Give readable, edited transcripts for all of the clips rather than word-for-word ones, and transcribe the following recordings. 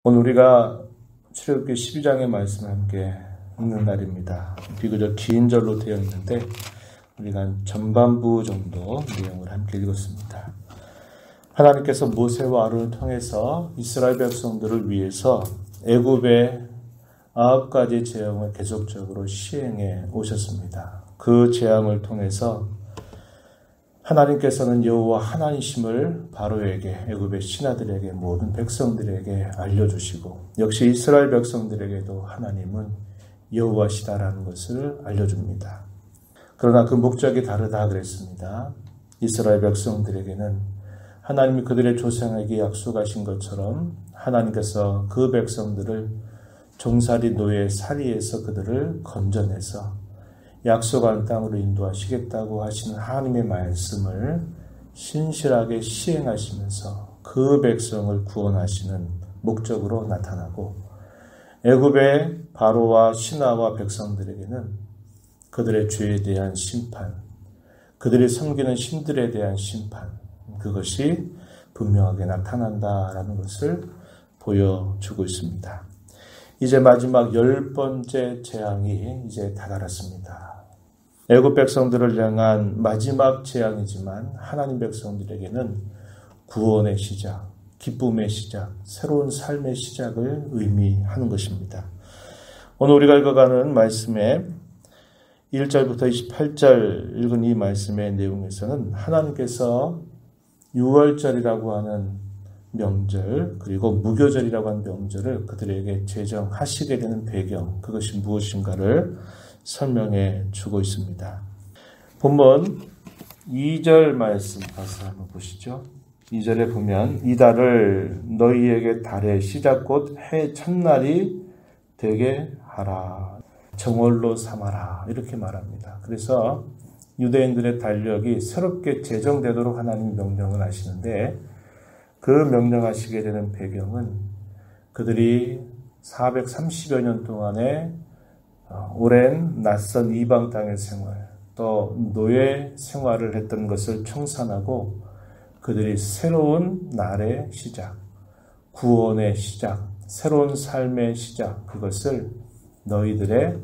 오늘 우리가 출애굽기 12장의 말씀을 함께 읽는 날입니다. 비교적 긴 절로 되어 있는데 우리가 전반부 정도 내용을 함께 읽었습니다. 하나님께서 모세와 아론을 통해서 이스라엘 백성들을 위해서 애굽의 9가지 재앙을 계속적으로 시행해 오셨습니다. 그 재앙을 통해서 하나님께서는 여호와 하나님이심을 바로에게, 애굽의 신하들에게, 모든 백성들에게 알려주시고 역시 이스라엘 백성들에게도 하나님은 여호와시다라는 것을 알려줍니다. 그러나 그 목적이 다르다 그랬습니다. 이스라엘 백성들에게는 하나님이 그들의 조상에게 약속하신 것처럼 하나님께서 그 백성들을 종살이 노예 살이에서 그들을 건져내서 약속한 땅으로 인도하시겠다고 하시는 하나님의 말씀을 신실하게 시행하시면서 그 백성을 구원하시는 목적으로 나타나고, 애굽의 바로와 신하와 백성들에게는 그들의 죄에 대한 심판, 그들이 섬기는 신들에 대한 심판, 그것이 분명하게 나타난다라는 것을 보여주고 있습니다. 이제 마지막 10번째 재앙이 이제 다다랐습니다. 애굽 백성들을 향한 마지막 재앙이지만 하나님 백성들에게는 구원의 시작, 기쁨의 시작, 새로운 삶의 시작을 의미하는 것입니다. 오늘 우리가 읽어가는 말씀의 1절부터 28절 읽은 이 말씀의 내용에서는 하나님께서 유월절이라고 하는 명절, 그리고 무교절이라고 하는 명절을 그들에게 제정하시게 되는 배경, 그것이 무엇인가를 설명해 주고 있습니다. 본문 2절 말씀 가서 한번 보시죠. 2절에 보면 이 달을 너희에게 달의 시작 곧 해 첫날이 되게 하라, 정월로 삼아라, 이렇게 말합니다. 그래서 유대인들의 달력이 새롭게 제정되도록 하나님이 명령을 하시는데, 그 명령하시게 되는 배경은 그들이 430여 년 동안의 오랜 낯선 이방 땅의 생활, 또 노예 생활을 했던 것을 청산하고 그들이 새로운 날의 시작, 구원의 시작, 새로운 삶의 시작, 그것을 너희들의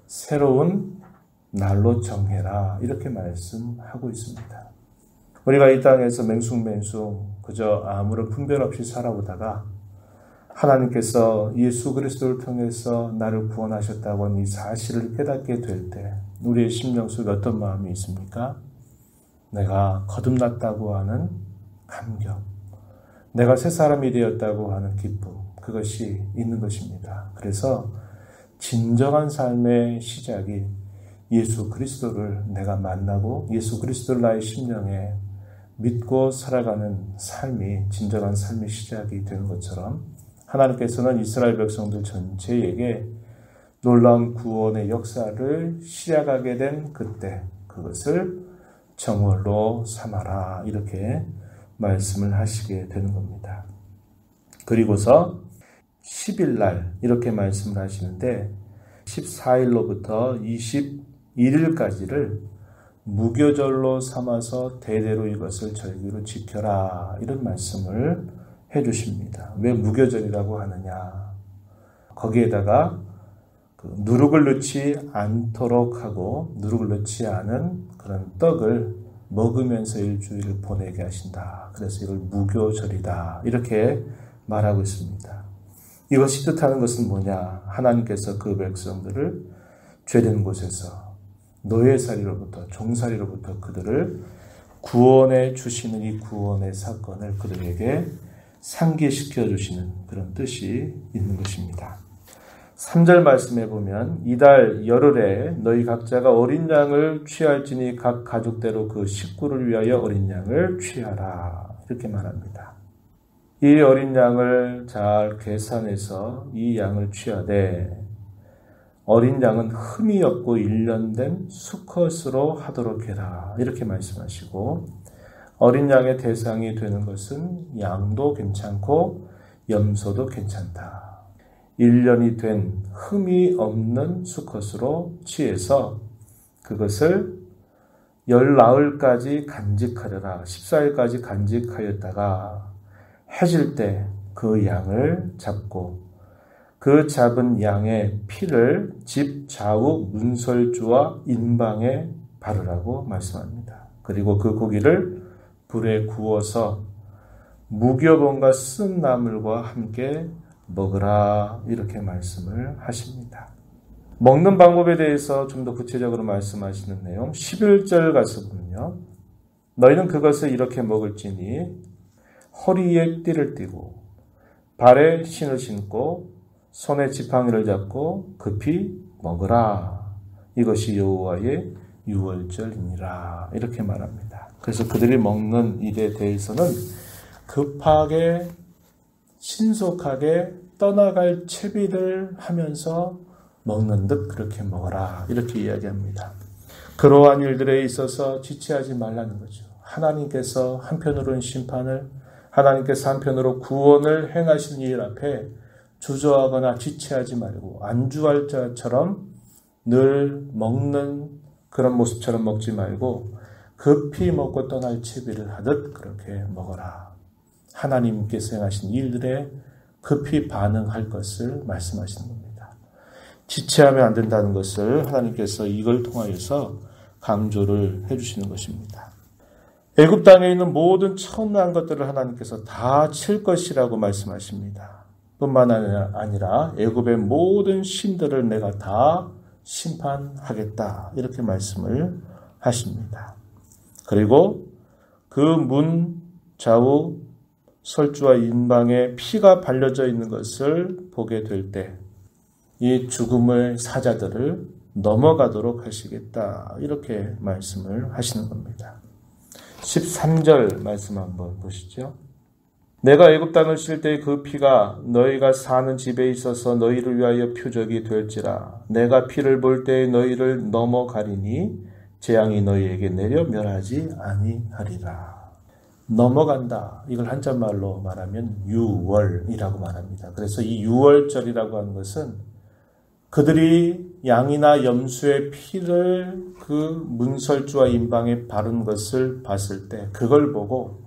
새로운 날로 정해라, 이렇게 말씀하고 있습니다. 우리가 이 땅에서 맹숭맹숭 그저 아무런 분별 없이 살아오다가 하나님께서 예수 그리스도를 통해서 나를 구원하셨다고 하는 이 사실을 깨닫게 될 때 우리의 심령 속에 어떤 마음이 있습니까? 내가 거듭났다고 하는 감격, 내가 새 사람이 되었다고 하는 기쁨, 그것이 있는 것입니다. 그래서 진정한 삶의 시작이 예수 그리스도를 내가 만나고 예수 그리스도를 나의 심령에 믿고 살아가는 삶이 진정한 삶의 시작이 되는 것처럼, 하나님께서는 이스라엘 백성들 전체에게 놀라운 구원의 역사를 시작하게 된 그때 그것을 정월로 삼아라, 이렇게 말씀을 하시게 되는 겁니다. 그리고서 10일날 이렇게 말씀을 하시는데 14일로부터 21일까지를 무교절로 삼아서 대대로 이것을 절기로 지켜라, 이런 말씀을 해주십니다. 왜 무교절이라고 하느냐? 거기에다가 누룩을 넣지 않도록 하고 누룩을 넣지 않은 그런 떡을 먹으면서 일주일을 보내게 하신다. 그래서 이걸 무교절이다, 이렇게 말하고 있습니다. 이것이 뜻하는 것은 뭐냐? 하나님께서 그 백성들을 죄된 곳에서 노예살이로부터 종살이로부터 그들을 구원해 주시는 이 구원의 사건을 그들에게 상기시켜 주시는 그런 뜻이 있는 것입니다. 3절 말씀에 보면 이달 열흘에 너희 각자가 어린 양을 취할지니 각 가족대로 그 식구를 위하여 어린 양을 취하라, 이렇게 말합니다. 이 어린 양을 잘 계산해서 이 양을 취하되 어린 양은 흠이 없고 일련된 수컷으로 하도록 해라, 이렇게 말씀하시고, 어린 양의 대상이 되는 것은 양도 괜찮고 염소도 괜찮다. 1년이 된 흠이 없는 수컷으로 취해서 그것을 10나흘까지 간직하려라. 14일까지 간직하였다가 해질 때 그 양을 잡고 그 잡은 양의 피를 집 좌우 문설주와 인방에 바르라고 말씀합니다. 그리고 그 고기를 불에 구워서 무교본과 쓴 나물과 함께 먹으라 이렇게 말씀을 하십니다. 먹는 방법에 대해서 좀 더 구체적으로 말씀하시는 내용 11절 가서 보면요. 너희는 그것을 이렇게 먹을지니 허리에 띠를 띠고 발에 신을 신고 손에 지팡이를 잡고 급히 먹으라. 이것이 여호와의 유월절이니라. 이렇게 말합니다. 그래서 그들이 먹는 일에 대해서는 급하게 신속하게 떠나갈 채비를 하면서 먹는 듯 그렇게 먹어라. 이렇게 이야기합니다. 그러한 일들에 있어서 지체하지 말라는 거죠. 하나님께서 한편으로는 심판을, 하나님께서 한편으로 구원을 행하신 일 앞에 주저하거나 지체하지 말고 안주할 자처럼 늘 먹는 그런 모습처럼 먹지 말고 급히 먹고 떠날 채비를 하듯 그렇게 먹어라. 하나님께서 행하신 일들에 급히 반응할 것을 말씀하시는 겁니다. 지체하면 안 된다는 것을 하나님께서 이걸 통하여서 강조를 해주시는 것입니다. 애굽 땅에 있는 모든 천한 것들을 하나님께서 다 칠 것이라고 말씀하십니다. 뿐만 아니라 애굽의 모든 신들을 내가 다 심판하겠다 이렇게 말씀을 하십니다. 그리고 그 문 좌우 설주와 인방에 피가 발려져 있는 것을 보게 될 때 이 죽음의 사자들을 넘어가도록 하시겠다 이렇게 말씀을 하시는 겁니다. 13절 말씀 한번 보시죠. 내가 애굽 땅을 칠 때 그 피가 너희가 사는 집에 있어서 너희를 위하여 표적이 될지라. 내가 피를 볼 때 너희를 넘어가리니 재앙이 너희에게 내려 멸하지 아니하리라. 넘어간다. 이걸 한자말로 말하면 유월이라고 말합니다. 그래서 이 유월절이라고 하는 것은 그들이 양이나 염소의 피를 그 문설주와 인방에 바른 것을 봤을 때 그걸 보고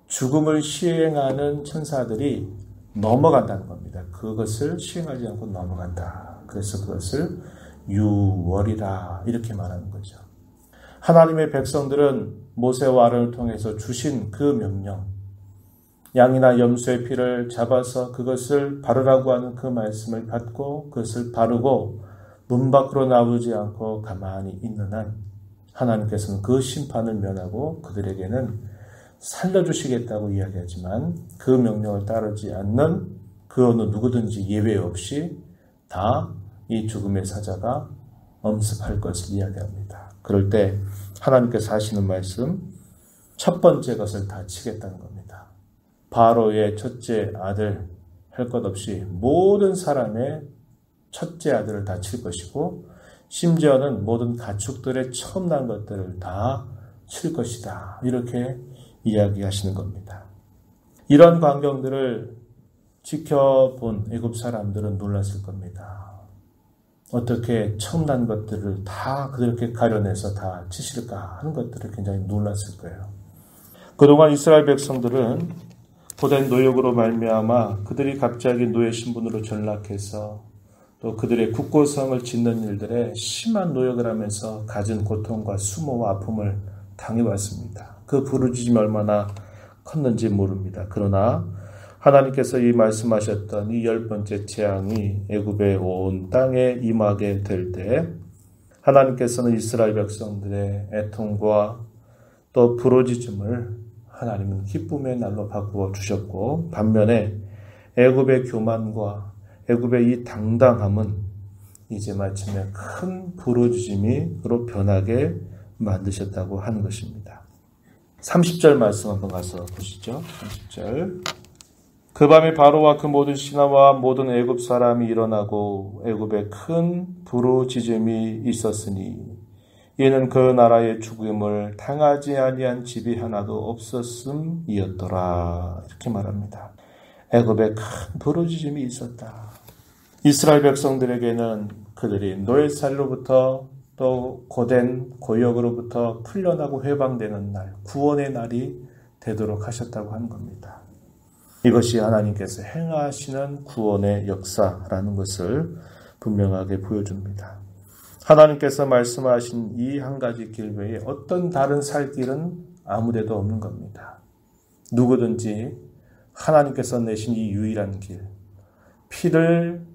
죽음을 시행하는 천사들이 넘어간다는 겁니다. 그것을 시행하지 않고 넘어간다. 그래서 그것을 유월이라 이렇게 말하는 거죠. 하나님의 백성들은 모세와 아론을 통해서 주신 그 명령, 양이나 염소의 피를 잡아서 그것을 바르라고 하는 그 말씀을 받고 그것을 바르고 문 밖으로 나오지 않고 가만히 있는 한 하나님께서는 그 심판을 면하고 그들에게는 살려주시겠다고 이야기하지만 그 명령을 따르지 않는 그 어느 누구든지 예외 없이 다 이 죽음의 사자가 엄습할 것을 이야기합니다. 그럴 때 하나님께서 하시는 말씀, 첫 번째 것을 다 치겠다는 겁니다. 바로의 첫째 아들 할 것 없이 모든 사람의 첫째 아들을 다 칠 것이고 심지어는 모든 가축들의 처음 난 것들을 다 칠 것이다. 이렇게 이야기하시는 겁니다. 이런 광경들을 지켜본 애굽 사람들은 놀랐을 겁니다. 어떻게 처음 난 것들을 다 그렇게 가려내서 다 치실까 하는 것들을 굉장히 놀랐을 거예요. 그동안 이스라엘 백성들은 고된 노역으로 말미암아 그들이 갑자기 노예 신분으로 전락해서 또 그들의 국고성을 짓는 일들에 심한 노역을 하면서 갖은 고통과 수모와 아픔을 당해왔습니다. 그 부르짖음이 얼마나 컸는지 모릅니다. 그러나 하나님께서 이 말씀하셨던 이 10번째 재앙이 애굽의 온 땅에 임하게 될 때 하나님께서는 이스라엘 백성들의 애통과 또 부르짖음을 하나님은 기쁨의 날로 바꾸어 주셨고 반면에 애굽의 교만과 애굽의 이 당당함은 이제 마침내 큰 부르짖음으로 변하게 만드셨다고 하는 것입니다. 30절 말씀 한번 가서 보시죠. 30절. 그 밤에 바로와 그 모든 신하와 모든 애굽 사람이 일어나고 애굽에 큰 부르짖음이 있었으니 이는 그 나라의 죽음을 당하지 아니한 집이 하나도 없었음이었더라. 이렇게 말합니다. 애굽에 큰 부르짖음이 있었다. 이스라엘 백성들에게는 그들이 노예살로부터 또 고된 고역으로부터 풀려나고 해방되는 날, 구원의 날이 되도록 하셨다고 하는 겁니다. 이것이 하나님께서 행하시는 구원의 역사라는 것을 분명하게 보여줍니다. 하나님께서 말씀하신 이 한 가지 길 외에 어떤 다른 살 길은 아무데도 없는 겁니다. 누구든지 하나님께서 내신 이 유일한 길, 피를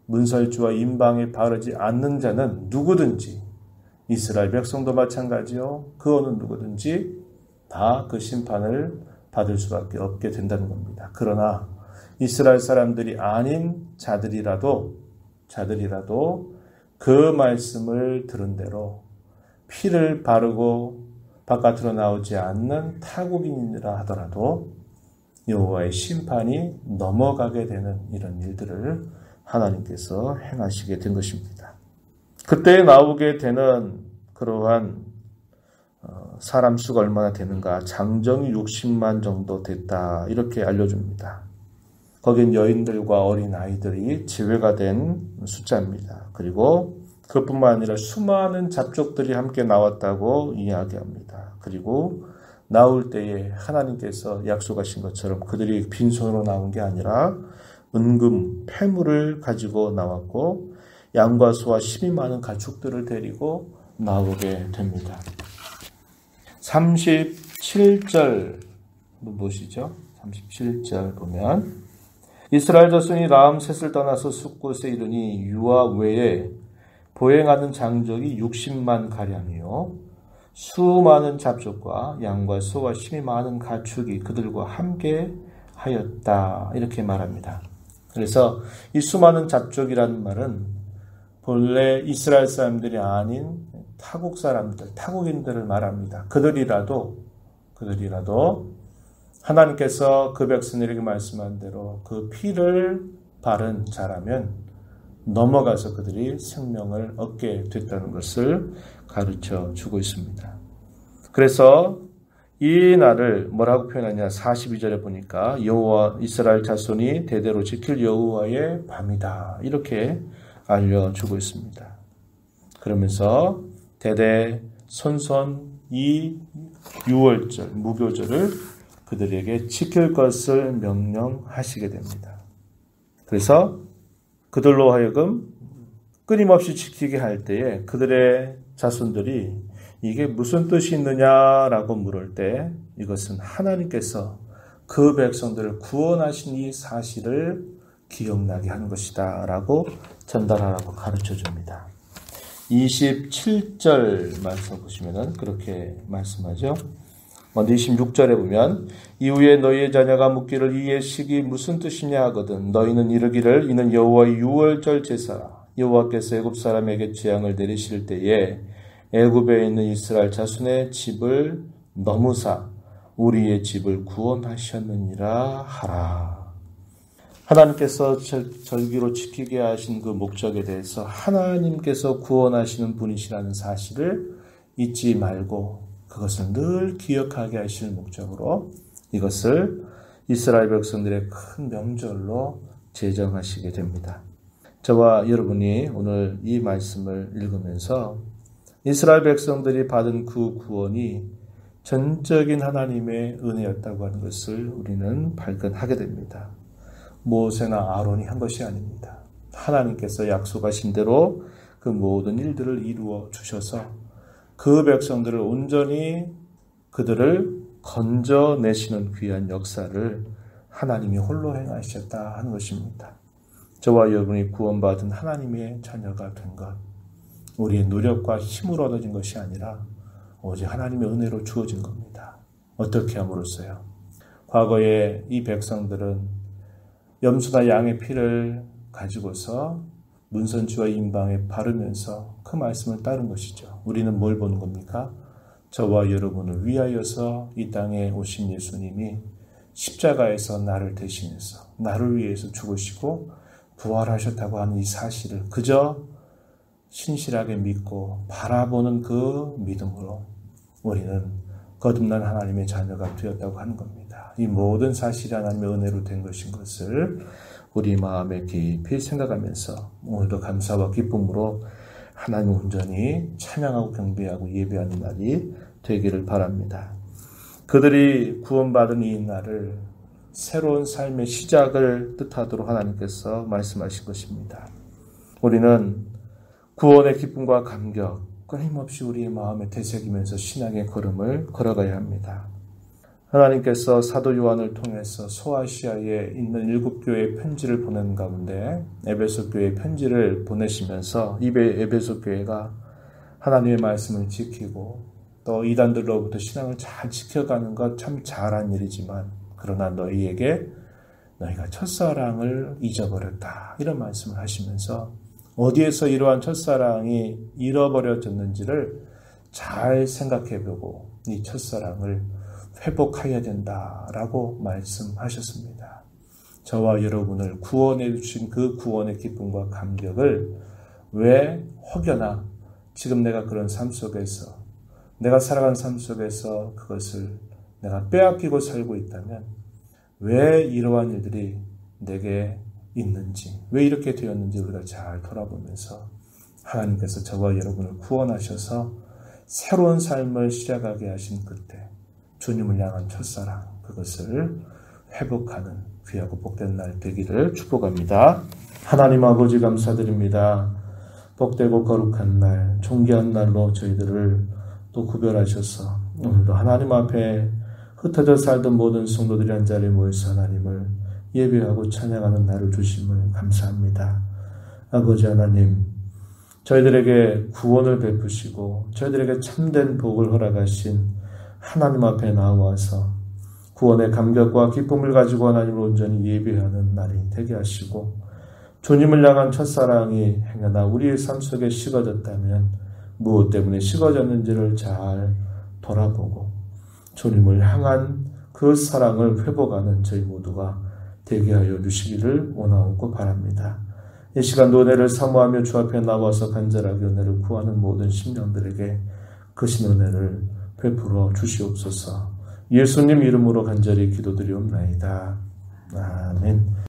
문설주와 임방에 바르지 않는 자는 누구든지, 이스라엘 백성도 마찬가지요, 그 어느 누구든지 다 그 심판을 받을 수밖에 없게 된다는 겁니다. 그러나 이스라엘 사람들이 아닌 자들이라도 그 말씀을 들은 대로 피를 바르고 바깥으로 나오지 않는 타국인이라 하더라도 여호와의 심판이 넘어가게 되는 이런 일들을 하나님께서 행하시게 된 것입니다. 그때 나오게 되는 그러한 사람 수가 얼마나 되는가? 장정이 60만 정도 됐다, 이렇게 알려줍니다. 거긴 여인들과 어린아이들이 제외가 된 숫자입니다. 그리고 그것뿐만 아니라 수많은 잡족들이 함께 나왔다고 이야기합니다. 그리고 나올 때에 하나님께서 약속하신 것처럼 그들이 빈손으로 나온 게 아니라 은금, 폐물을 가지고 나왔고 양과 소와 힘이 많은 가축들을 데리고 나오게 됩니다. 37절 보시죠. 37절 보면 이스라엘 자손이 라암셋을 떠나서 숫곳에 이르니 유아 외에 보행하는 장족이 60만 가량이요 수많은 잡족과 양과 소와 힘이 많은 가축이 그들과 함께 하였다, 이렇게 말합니다. 그래서 이 수많은 잡족이라는 말은 본래 이스라엘 사람들이 아닌 타국 사람들, 타국인들을 말합니다. 그들이라도 하나님께서 그 백성들에게 말씀한 대로 그 피를 바른 자라면 넘어가서 그들이 생명을 얻게 됐다는 것을 가르쳐 주고 있습니다. 그래서 이 날을 뭐라고 표현하냐, 42절에 보니까 여호와 이스라엘 자손이 대대로 지킬 여호와의 밤이다, 이렇게 알려주고 있습니다. 그러면서 대대 손손 이 유월절, 무교절을 그들에게 지킬 것을 명령하시게 됩니다. 그래서 그들로 하여금 끊임없이 지키게 할 때에 그들의 자손들이 이게 무슨 뜻이 있느냐라고 물을 때 이것은 하나님께서 그 백성들을 구원하신 이 사실을 기억나게 하는 것이다 라고 전달하라고 가르쳐 줍니다. 27절 말씀 보시면은 그렇게 말씀하죠. 먼저 26절에 보면 이후에 너희의 자녀가 묻기를 이의 식이 무슨 뜻이냐 하거든 너희는 이르기를 이는 여호와의 유월절 제사라. 여호와께서 애굽 사람에게 재앙을 내리실 때에 애굽에 있는 이스라엘 자손의 집을 넘으사 우리의 집을 구원하셨느니라 하라. 하나님께서 절기로 지키게 하신 그 목적에 대해서 하나님께서 구원하시는 분이시라는 사실을 잊지 말고 그것을 늘 기억하게 하실 목적으로 이것을 이스라엘 백성들의 큰 명절로 제정하시게 됩니다. 저와 여러분이 오늘 이 말씀을 읽으면서 이스라엘 백성들이 받은 그 구원이 전적인 하나님의 은혜였다고 하는 것을 우리는 발견하게 됩니다. 모세나 아론이 한 것이 아닙니다. 하나님께서 약속하신 대로 그 모든 일들을 이루어 주셔서 그 백성들을 온전히 그들을 건져내시는 귀한 역사를 하나님이 홀로 행하셨다 하는 것입니다. 저와 여러분이 구원받은 하나님의 자녀가 된 것, 우리의 노력과 힘으로 얻어진 것이 아니라 오직 하나님의 은혜로 주어진 겁니다. 어떻게 함으로써요? 과거에 이 백성들은 염소나 양의 피를 가지고서 문선주와 임방에 바르면서 그 말씀을 따른 것이죠. 우리는 뭘 보는 겁니까? 저와 여러분을 위하여서 이 땅에 오신 예수님이 십자가에서 나를 대신해서 나를 위해서 죽으시고 부활하셨다고 하는 이 사실을 그저 신실하게 믿고 바라보는 그 믿음으로 우리는 거듭난 하나님의 자녀가 되었다고 하는 겁니다. 이 모든 사실이 하나님의 은혜로 된 것인 것을 우리 마음에 깊이 생각하면서 오늘도 감사와 기쁨으로 하나님 온전히 찬양하고 경배하고 예배하는 날이 되기를 바랍니다. 그들이 구원받은 이 날을 새로운 삶의 시작을 뜻하도록 하나님께서 말씀하신 것입니다. 우리는 구원의 기쁨과 감격, 끊임없이 우리의 마음에 되새기면서 신앙의 걸음을 걸어가야 합니다. 하나님께서 사도 요한을 통해서 소아시아에 있는 7교회의 편지를 보낸 가운데 에베소 교회의 편지를 보내시면서 에베소 교회가 하나님의 말씀을 지키고 또 이단들로부터 신앙을 잘 지켜가는 것 참 잘한 일이지만 그러나 너희가 첫사랑을 잊어버렸다. 이런 말씀을 하시면서 어디에서 이러한 첫사랑이 잃어버려졌는지를 잘 생각해보고 이 첫사랑을 회복해야 된다라고 말씀하셨습니다. 저와 여러분을 구원해 주신 그 구원의 기쁨과 감격을 왜 혹여나 지금 내가 그런 삶 속에서 내가 살아간 삶 속에서 그것을 내가 빼앗기고 살고 있다면 왜 이러한 일들이 내게 있는지 왜 이렇게 되었는지 우리가 잘 돌아보면서 하나님께서 저와 여러분을 구원하셔서 새로운 삶을 시작하게 하신 그때 주님을 향한 첫사랑 그것을 회복하는 귀하고 복된 날 되기를 축복합니다. 하나님 아버지 감사드립니다. 복되고 거룩한 날 존귀한 날로 저희들을 또 구별하셔서 오늘도 하나님 앞에 흩어져 살던 모든 성도들이 한 자리에 모여서 하나님을 예배하고 찬양하는 날을 주심을 감사합니다. 아버지 하나님 저희들에게 구원을 베푸시고 저희들에게 참된 복을 허락하신 하나님 앞에 나와서 구원의 감격과 기쁨을 가지고 하나님을 온전히 예배하는 날이 되게 하시고 주님을 향한 첫사랑이 행여나 우리의 삶 속에 식어졌다면 무엇 때문에 식어졌는지를 잘 돌아보고 주님을 향한 그 사랑을 회복하는 저희 모두가 되게 하여 주시기를 원하옵고 바랍니다. 이 시간도 은혜를 사모하며 주 앞에 나와서 간절하게 은혜를 구하는 모든 심령들에게 크신 은혜를 베풀어 주시옵소서. 예수님 이름으로 간절히 기도드리옵나이다. 아멘.